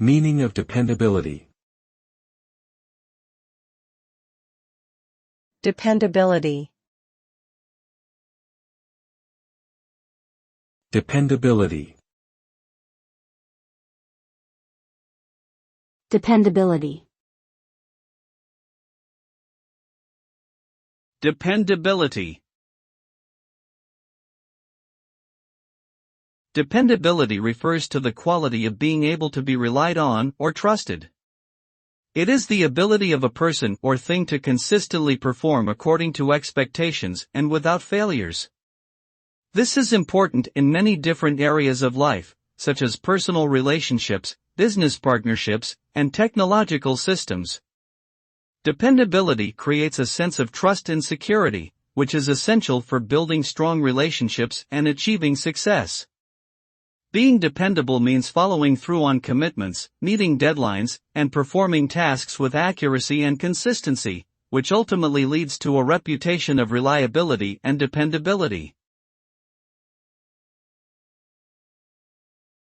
Meaning of dependability. Dependability. Dependability. Dependability. Dependability. Dependability refers to the quality of being able to be relied on or trusted. It is the ability of a person or thing to consistently perform according to expectations and without failures. This is important in many different areas of life, such as personal relationships, business partnerships, and technological systems. Dependability creates a sense of trust and security, which is essential for building strong relationships and achieving success. Being dependable means following through on commitments, meeting deadlines, and performing tasks with accuracy and consistency, which ultimately leads to a reputation of reliability and dependability.